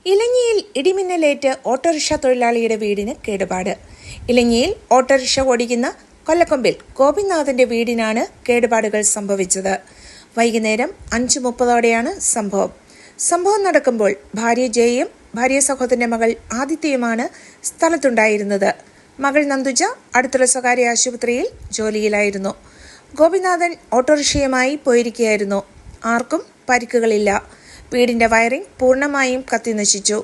ഇലഞ്ഞിയിൽ ഇടിമിന്നലേറ്റ് autorickshaw തൊഴിലാളിയുടെ വീടിന് കേടുപാട്. ഇലഞ്ഞിയിൽ ഓട്ടോറിക്ഷ ഓടിക്കുന്ന കൊല്ലക്കൊമ്പിൽ ഗോപിനാഥന്റെ വീടിനാണ് കേടുപാടുകൾ സംഭവിച്ചത്. വൈകുന്നേരം 5:30ഓടെയാണ് സംഭവം നടക്കുമ്പോൾ ഭാര്യ ജയയും ഭാര്യ സഹോദരന്റെ മകൾ ആദിത്യയുമാണ് സ്ഥലത്തുണ്ടായിരുന്നത്. മകൾ നന്ദുജ അടുത്തുള്ള സ്വകാര്യ ആശുപത്രിയിൽ ജോലിയിലായിരുന്നു. ഗോപിനാഥൻ ഓട്ടോറിക്ഷയുമായി പോയിരിക്കുകയായിരുന്നു. ആർക്കും പരിക്കുകളില്ല. വീടിന്റെ വയറിംഗ് പൂർണ്ണമായും കത്തിനശിച്ചു.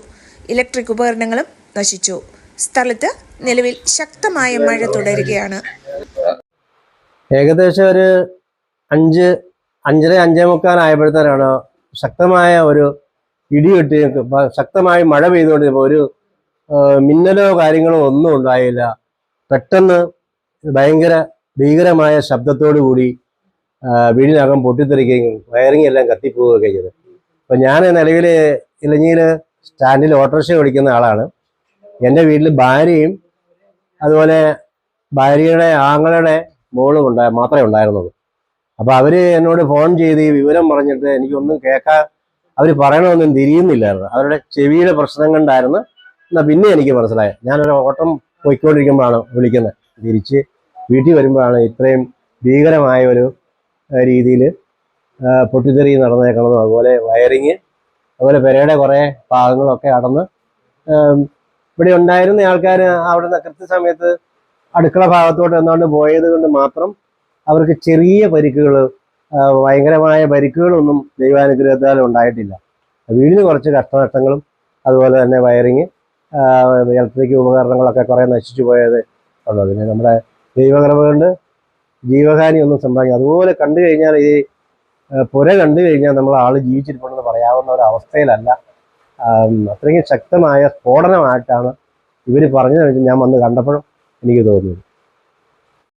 ഇലക്ട്രിക് ഉപകരണങ്ങളും നശിച്ചു. സ്ഥലത്ത് നിലവിൽ ശക്തമായ മഴ തുടരുകയാണ്. ഏകദേശം ഒരു 5:30 ശക്തമായ ഒരു ഇടിവെട്ടി ശക്തമായി മഴ പെയ്തുകൊണ്ടിരുന്നപ്പോൾ ഒരു മിന്നലോ കാര്യങ്ങളോ ഒന്നും ഉണ്ടായില്ല. പെട്ടെന്ന് ഭീകരമായ ശബ്ദത്തോടു കൂടി വീടിനകം പൊട്ടിത്തെറിക്കുകയും വയറിംഗ് എല്ലാം കത്തിപ്പോവുകയൊക്കെ ചെയ്തു. അപ്പം ഞാൻ നിലവിൽ ഇലഞ്ഞിയിൽ സ്റ്റാൻഡിൽ ഓട്ടോറിക്ഷ ഓടിക്കുന്ന ആളാണ്. എൻ്റെ വീട്ടിൽ ഭാര്യയും അതുപോലെ ഭാര്യയുടെ ആങ്ങളുടെ മോളും മാത്രമേ ഉണ്ടായിരുന്നുള്ളൂ. അപ്പോൾ അവർ എന്നോട് ഫോൺ ചെയ്ത് ഈ വിവരം പറഞ്ഞിട്ട് എനിക്കൊന്നും കേൾക്കാൻ അവർ പറയണമെന്നും തിരിയുന്നില്ലായിരുന്നു. അവരുടെ ചെവിയുടെ പ്രശ്നം കൊണ്ടായിരുന്നു. എന്നാൽ പിന്നെ എനിക്ക് മനസ്സിലായി. ഞാനൊരു ഓട്ടം പോയിക്കൊണ്ടിരിക്കുമ്പോഴാണ് വിളിക്കുന്നത്. തിരിച്ച് വീട്ടിൽ വരുമ്പോഴാണ് ഇത്രയും ഭീകരമായ ഒരു രീതിയിൽ പൊട്ടിത്തെറി നടന്നേക്കണതും അതുപോലെ വയറിങ് അതുപോലെ പെരയുടെ കുറേ ഭാഗങ്ങളൊക്കെ അടന്ന് ഇവിടെ ഉണ്ടായിരുന്ന ആൾക്കാർ അവിടെ നിന്ന് കൃത്യസമയത്ത് അടുക്കള ഭാഗത്തോട്ട് എന്നുകൊണ്ട് പോയത് കൊണ്ട് മാത്രം അവർക്ക് ചെറിയ പരിക്കുകൾ, ഭയങ്കരമായ പരിക്കുകളൊന്നും ദൈവാനുഗ്രഹത്താൽ ഉണ്ടായിട്ടില്ല. വീടിന് കുറച്ച് കഷ്ടനഷ്ടങ്ങളും അതുപോലെ തന്നെ വയറിങ്, ഇലക്ട്രിക് ഉപകരണങ്ങളൊക്കെ കുറേ നശിച്ചു പോയത് ഉള്ളത്. പിന്നെ നമ്മുടെ ദൈവകൃപ കൊണ്ട് ജീവഹാനി ഒന്നും സംഭവിക്കും. അതുപോലെ കണ്ടു കഴിഞ്ഞാൽ ഈ പുര കണ്ടു കഴിഞ്ഞാൽ നമ്മൾ ആള് ജീവിച്ചിരിപ്പുണ്ടെന്ന് പറയാവുന്ന ഒരു അവസ്ഥയിലല്ല. അത്രയും ശക്തമായ സ്ഫോടനമായിട്ടാണ് ഇവർ പറഞ്ഞത് ഞാൻ വന്ന് കണ്ടപ്പോഴും എനിക്ക് തോന്നുന്നത്.